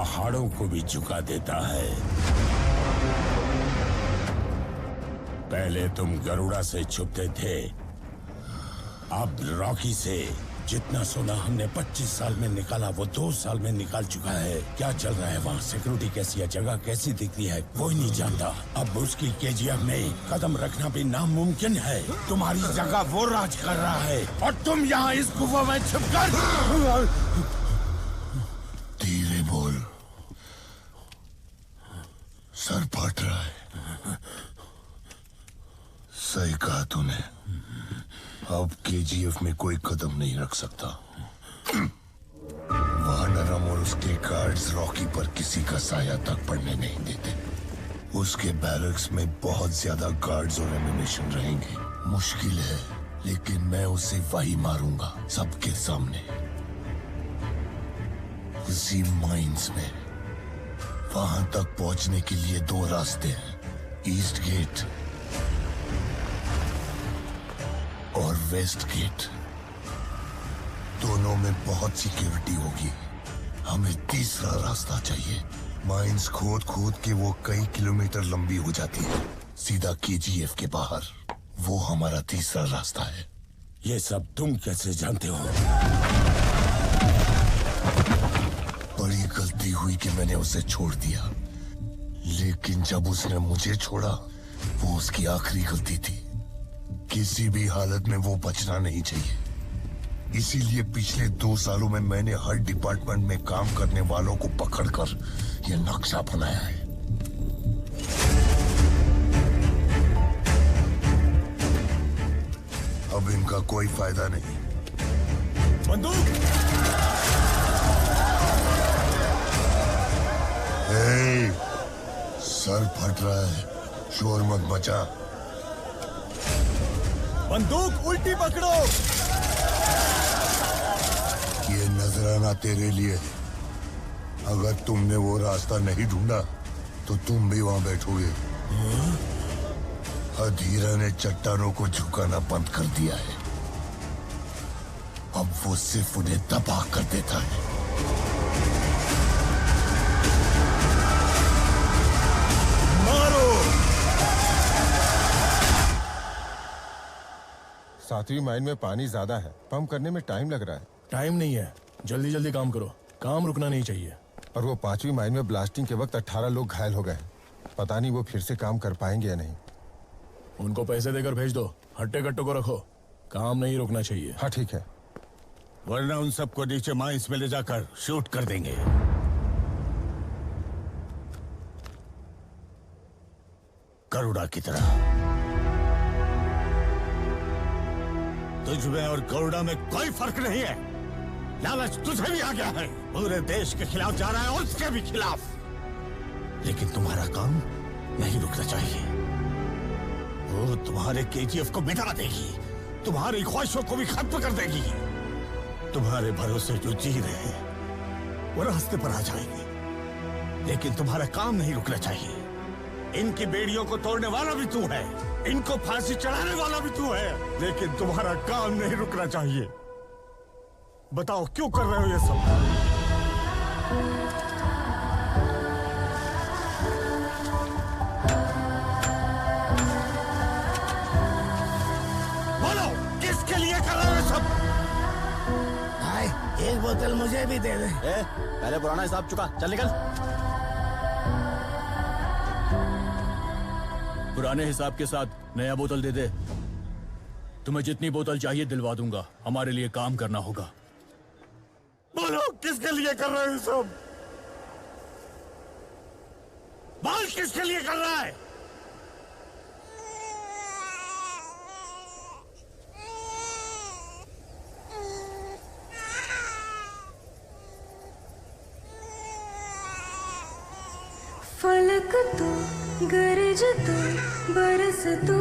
पहाड़ों को भी झुका देता है। पहले तुम गरुड़ा से छुपते थे, अब रॉकी से। जितना सोना हमने 25 साल में निकाला वो 2 साल में निकाल चुका है। क्या चल रहा है वहाँ? सिक्योरिटी कैसी है? जगह कैसी दिखती है? कोई नहीं जानता। अब उसकी केजीएफ में कदम रखना भी नामुमकिन है। तुम्हारी जगह वो राज कर रहा है और तुम यहाँ इस गुफा में छुपकर। धीरे बोल, सर फट रहा है। सही कहा तूने। अब केजीएफ में कोई कदम नहीं रख सकता। वहां नरम और उसके गार्ड्स रॉकी पर किसी का साया तक पड़ने नहीं देते। उसके बैरक्स में बहुत ज्यादा गार्ड्स और एमिनेशन रहेंगे। मुश्किल है, लेकिन मैं उसे वही मारूंगा, सबके सामने, उसी माइंस में। वहां तक पहुंचने के लिए 2 रास्ते हैं, ईस्ट गेट और वेस्ट गेट। दोनों में बहुत सिक्योरिटी होगी। हमें तीसरा रास्ता चाहिए। माइंस खोद खोद के वो कई किलोमीटर लंबी हो जाती है, सीधा केजीएफ के बाहर। वो हमारा तीसरा रास्ता है। ये सब तुम कैसे जानते हो? बड़ी गलती हुई कि मैंने उसे छोड़ दिया, लेकिन जब उसने मुझे छोड़ा, वो उसकी आखिरी गलती थी। किसी भी हालत में वो बचना नहीं चाहिए। इसीलिए पिछले 2 सालों में मैंने हर डिपार्टमेंट में काम करने वालों को पकड़कर यह नक्शा बनाया है। अब इनका कोई फायदा नहीं। बंदूक! सर फट रहा है, शोर मत मचा। बंदूक उल्टी पकड़ो। ये नजराना तेरे लिए। अगर तुमने वो रास्ता नहीं ढूंढा तो तुम भी वहां बैठोगे। अधीरा ने चट्टानों को झुकाना बंद कर दिया है। अब वो सिर्फ उन्हें तबाह कर देता है। मारो! 7वीं माइन में पानी ज्यादा है, पंप करने में टाइम लग रहा है। टाइम नहीं है, जल्दी जल्दी काम करो, काम रुकना नहीं चाहिए। और वो 5वीं माइन में ब्लास्टिंग के वक्त 18 लोग घायल हो गए। पता नहीं वो फिर से काम कर पाएंगे या नहीं। उनको पैसे देकर भेज दो, हट्टे कट्टों को रखो, काम नहीं रुकना चाहिए। हाँ ठीक है, वरना उन सबको नीचे माइंस में ले जाकर शूट कर देंगे। गरुड़ा की तरह। तुझ में और गरुड़ा में कोई फर्क नहीं है। लालच तुझे भी आ गया है। पूरे देश के खिलाफ जा रहा है और उसके भी खिलाफ। लेकिन तुम्हारा काम नहीं रुकना चाहिए। वो तुम्हारे केजीएफ को मिटा देगी, तुम्हारी ख्वाहिशों को भी खत्म कर देगी। तुम्हारे भरोसे जो जी रहे हैं वो रास्ते पर आ जाएंगे, लेकिन तुम्हारा काम नहीं रुकना चाहिए। इनकी बेड़ियों को तोड़ने वाला भी तू है, इनको फांसी चढ़ाने वाला भी तू है, लेकिन तुम्हारा काम नहीं रुकना चाहिए। बताओ क्यों कर रहे हो ये सब? बोलो, किसके लिए कर रहे हो ये सब? भाई, एक बोतल मुझे भी दे दे। पहले पुराना हिसाब चुका, चल निकल। पुराने हिसाब के साथ नया बोतल दे दे। तुम्हें जितनी बोतल चाहिए दिलवा दूंगा, हमारे लिए काम करना होगा। बोलो, किसके लिए कर रहे हो ये सब? बोल, किसके लिए कर रहा है? फलक तू, गरज तू, बरस तू।